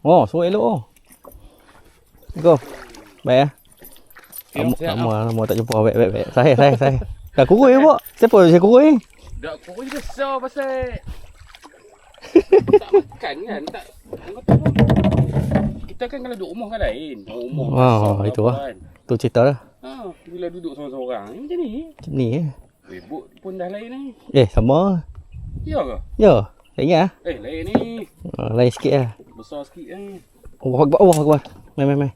Oh, so elok oh. Go. Baik ah. Lama tak jumpa. Baik. Saya. Dah kurui pun. Siapa saya kurui? Dah kurui besar pasal tak makan kan. Tak. Kita kan kalau duduk rumah kan lain. Rumah besar. Itu lah. Kan. Tu cerita lah. Bila duduk seorang-seorang macam ni. Macam ni eh. Bebuk pun dah lain ni. Sama. Ya ke? Ya. Tak ingat lah. Lain ni. Lain sikit lah. Besar sikit ni. Allah Akbar. Main.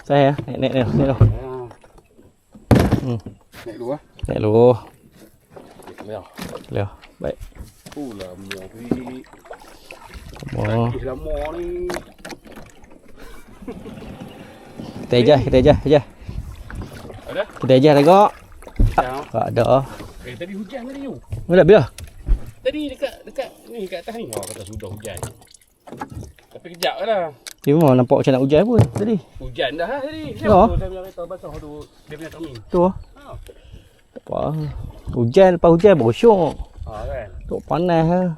Saya naik dulu. Naik dulu lah. Naik dulu. Leh. Baik. Lama ni. Lama ni. Kita aja. Ada? Kita aja tengok. Tak ada. Tadi hujan tadi tu. Bila? Tadi dekat ni kat atas ni. Kata sudah hujan. Tapi kejap lah. Dia memang nampak macam nak hujan pun tadi. Hujan dah tadi. Ya. Saya bilang kereta basah tu dia punya Tommy. Tu lah. Tak apa. Hujan lepas hujan bersyok. Kan. Tok panas lah.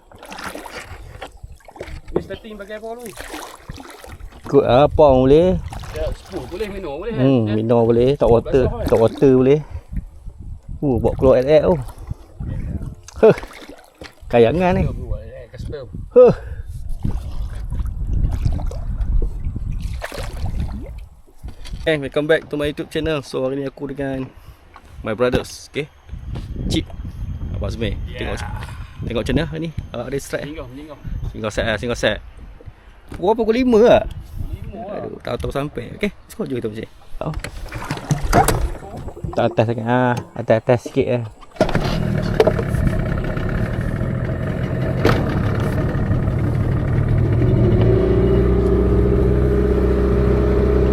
Ni starting pakai apa dulu? Ikut apa boleh. Ya, spoon boleh minum boleh. Minum boleh. Tak water boleh. Bawa keluar air tu. Kayangan ni. Custom. Welcome back to my YouTube channel. So hari ni aku dengan my brothers, okay? Cip Abang Azmi. Tengok macam mana hari ni. Ada strike. Singgah set. Pukul 5 lah. Aduh, tahu sampai. Okay, sekolah juga kita macam ni. Tak atas sangat. Atas sikit lah.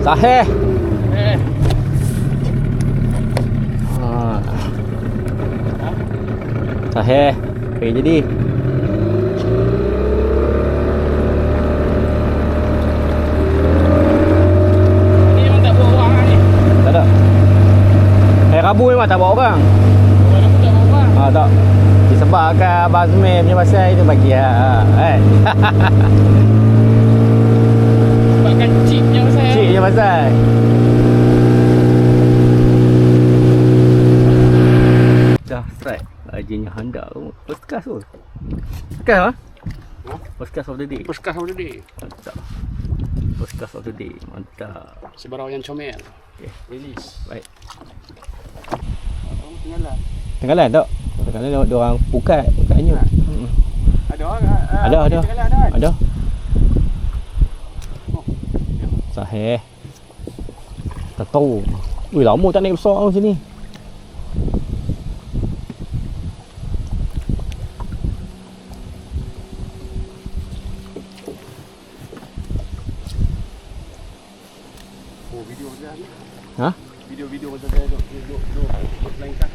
Sahih. Sahih. Okay, jadi Ni memang tak bawa orang ni. tak ada. Rabu memang tak bawa orang. Kalau tak bawa orang. Tak. Disebabkan Abang Azmi punya pasal itu bagi lah. Sebabkan chipnya pasal. Cik je pasal. Dah strike. Rajinnya handak tu. First class tu. Kan lah? First class of the day. Puskah of the day. Mantap. First class of the day. Mantap. Sebarau yang comel. Okay. Release. Baik. Tinggalan. Tenggalan tak? Tenggalan dia orang pukat. Pukatnya. Ada orang? Ada. Tinggalan ada. Ada. Sahih. Tak tahu. Ui, lama tak naik besar macam ni. Video dia ni. Ha? Video macam saya duduk melainkan.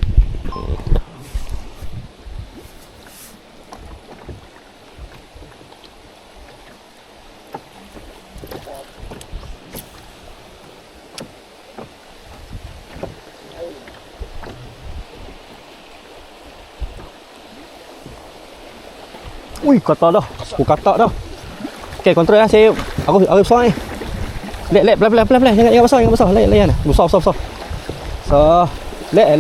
Ui, kata dah. Aku kata dah. Okey, kontrol lah saya. Aku besar ni. Lek pelan. Jangan besar. Layan. Besar. So, lek.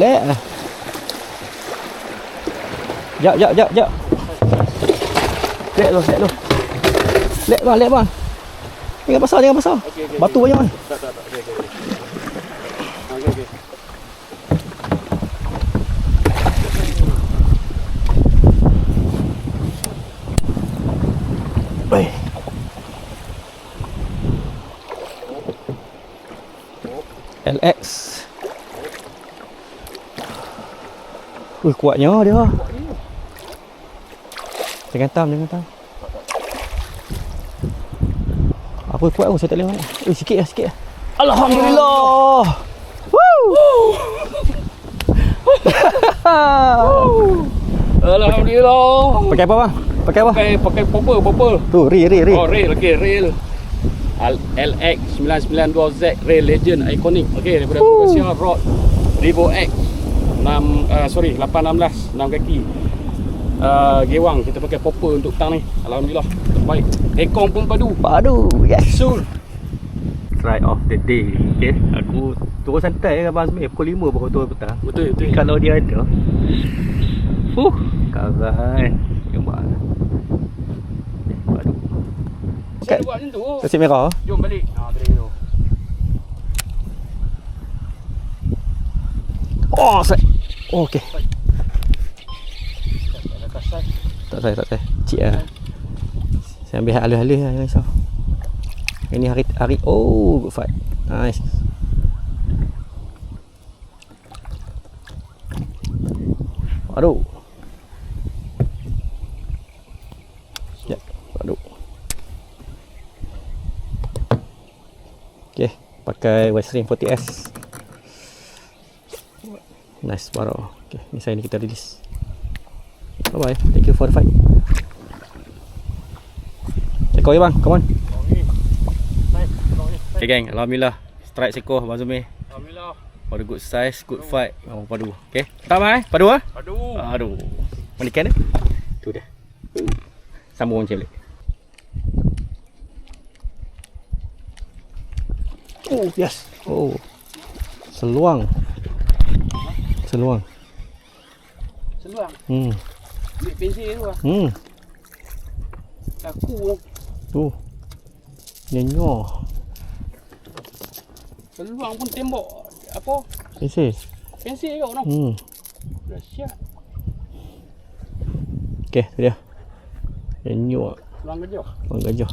Jap. Lek lu. Lek bang. Jangan besar. Okay. Batu banyak kan. Tak. Okay. Baik. LX. Kuatnya dia. Jangan tam. Apa kuat aku, saya tak boleh. Sikit lah. Alhamdulillah. Alhamdulillah. Pakai apa bang? Pakai popper. Tu, rail. Oh, rail. Okey, rail. LX 992Z Rail Legend Iconic. Okey, daripada Progressia Rod Revo X 816 6 kaki. Gewang kita pakai popper untuk tang ni. Alhamdulillah. Baik. Tekong pun padu. Padu. Yes. Sul. Strike of the day. Okay. Aku turun santai kan Abang Azmi. Pukul 5 baru turun petang. Betul betul. Kalau dia ada. Kawan. Nampak. Padu. Saya buat macam tu. Tasik merah. Jom balik. Tadi tu. Oh, strike. Oh, okey. Lekas sai. Tak saya. Cik lah. Saya ambil halus-halus lah, jangan risau. Ini hari oh, good fight. Nice. Aduh. Ya, aduh. Okey, pakai Western 40S. Nice baro. Okey, ni saya ni kita release. Bye bye. Thank you for the fight. Ekor ya bang, come on. Okay gang, alhamdulillah strike seekor Abang Zumi. Alhamdulillah. Pada good size, good fight. Oh, padu. Okay, pertama padu ah. Padu. Aduh. Mana ikan dia? Tu dia. Sambung macam balik. Oh, yes. Oh. Seluang. Seluang. Hmm. Ambil pensel tu lah. Aku lah. Tu. Nyenyor. Seluang pun tembok. Apa? Pensel. Pensel kau no. Dahsyat. Okay, tu dia. Nyenyor. Seluang gajah. Orang gajah.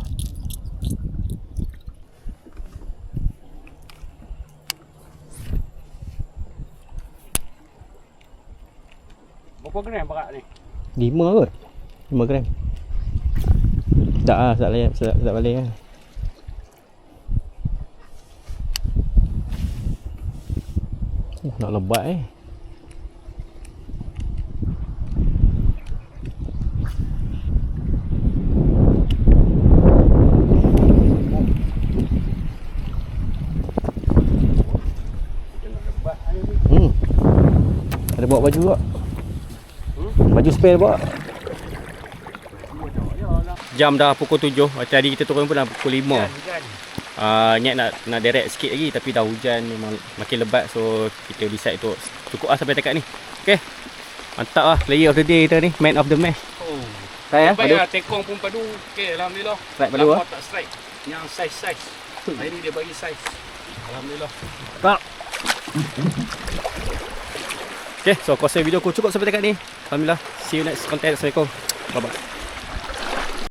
Berapa gram barak ni? 5 kot. 5 gram. Tak lah, tak balik lah. Nak lebat Ada bawa baju tak? Baju spare bawa. Jam dah pukul 7. Macam tadi kita turun pun dah pukul 5. Niat nak direct sikit lagi tapi dah hujan memang makin lebat, so kita decide untuk cukup lah sampai dekat ni. Okay, mantap lah player of the day kita ni, man of the match. Oh. Saya Baik lah, tekong pun padu. Okay, alhamdulillah. Strike padu lah. Tak strike. Yang size. Hari ni dia bagi size. Alhamdulillah. Tak. Okay, so aku rasa video aku cukup sampai dekat ni. Alhamdulillah. See you next content. Assalamualaikum. Bye bye.